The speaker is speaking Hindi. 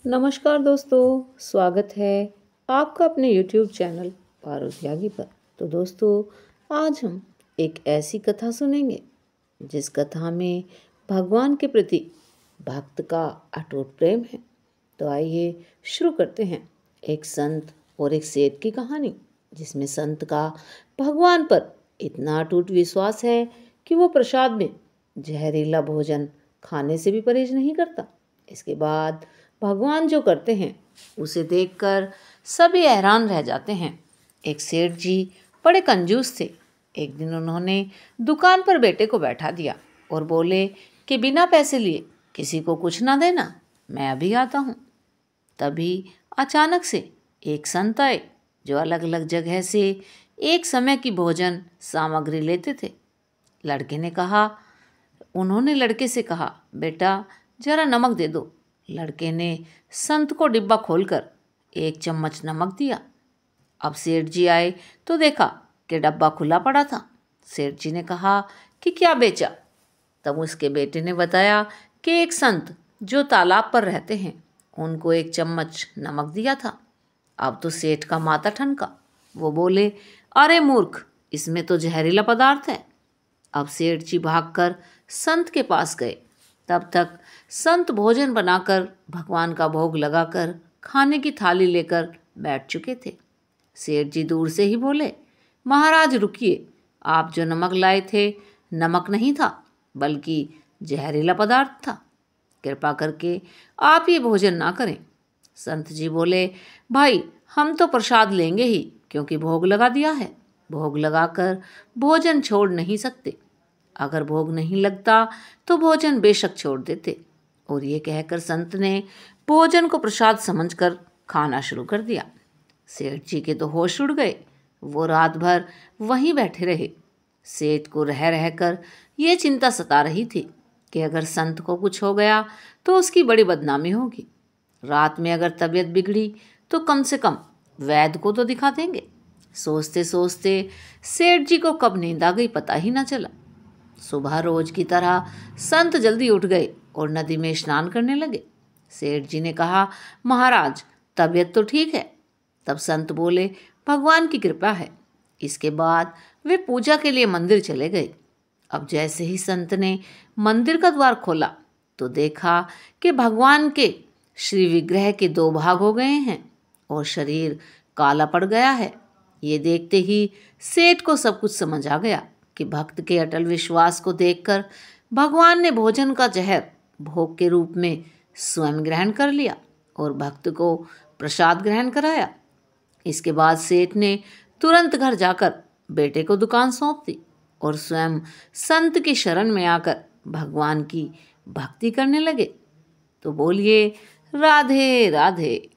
नमस्कार दोस्तों, स्वागत है आपका अपने YouTube चैनल पारुल त्यागी पर। तो दोस्तों, आज हम एक ऐसी कथा सुनेंगे जिस कथा में भगवान के प्रति भक्त का अटूट प्रेम है। तो आइए शुरू करते हैं एक संत और एक सेठ की कहानी, जिसमें संत का भगवान पर इतना अटूट विश्वास है कि वो प्रसाद में जहरीला भोजन खाने से भी परहेज नहीं करता। इसके बाद भगवान जो करते हैं उसे देखकर सभी हैरान रह जाते हैं। एक सेठ जी बड़े कंजूस थे। एक दिन उन्होंने दुकान पर बेटे को बैठा दिया और बोले कि बिना पैसे लिए किसी को कुछ ना देना, मैं अभी आता हूँ। तभी अचानक से एक संत आए जो अलग अलग जगह से एक समय की भोजन सामग्री लेते थे। उन्होंने लड़के से कहा, बेटा जरा नमक दे दो। लड़के ने संत को डिब्बा खोलकर एक चम्मच नमक दिया। अब सेठ जी आए तो देखा कि डब्बा खुला पड़ा था। सेठ जी ने कहा कि क्या बेचा? तब उसके बेटे ने बताया कि एक संत जो तालाब पर रहते हैं उनको एक चम्मच नमक दिया था। अब तो सेठ का माथा ठनका। वो बोले, अरे मूर्ख, इसमें तो जहरीला पदार्थ है। अब सेठ जी भागकर संत के पास गए। तब तक संत भोजन बनाकर भगवान का भोग लगाकर खाने की थाली लेकर बैठ चुके थे। सेठ जी दूर से ही बोले, महाराज रुकिए, आप जो नमक लाए थे नमक नहीं था बल्कि जहरीला पदार्थ था। कृपा करके आप ये भोजन ना करें। संत जी बोले, भाई हम तो प्रसाद लेंगे ही, क्योंकि भोग लगा दिया है। भोग लगाकर भोजन छोड़ नहीं सकते। अगर भोग नहीं लगता तो भोजन बेशक छोड़ देते। और ये कहकर संत ने भोजन को प्रसाद समझकर खाना शुरू कर दिया। सेठ जी के तो होश उड़ गए। वो रात भर वहीं बैठे रहे। सेठ को रह रहकर ये चिंता सता रही थी कि अगर संत को कुछ हो गया तो उसकी बड़ी बदनामी होगी। रात में अगर तबीयत बिगड़ी तो कम से कम वैद्य को तो दिखा देंगे। सोचते सोचते सेठ जी को कब नींद आ गई पता ही ना चला। सुबह रोज की तरह संत जल्दी उठ गए और नदी में स्नान करने लगे। सेठ जी ने कहा, महाराज तबीयत तो ठीक है? तब संत बोले, भगवान की कृपा है। इसके बाद वे पूजा के लिए मंदिर चले गए। अब जैसे ही संत ने मंदिर का द्वार खोला तो देखा कि भगवान के श्री विग्रह के दो भाग हो गए हैं और शरीर काला पड़ गया है। ये देखते ही सेठ को सब कुछ समझ आ गया कि भक्त के अटल विश्वास को देखकर भगवान ने भोजन का जहर भोग के रूप में स्वयं ग्रहण कर लिया और भक्त को प्रसाद ग्रहण कराया। इसके बाद सेठ ने तुरंत घर जाकर बेटे को दुकान सौंप दी और स्वयं संत की शरण में आकर भगवान की भक्ति करने लगे। तो बोलिए राधे राधे।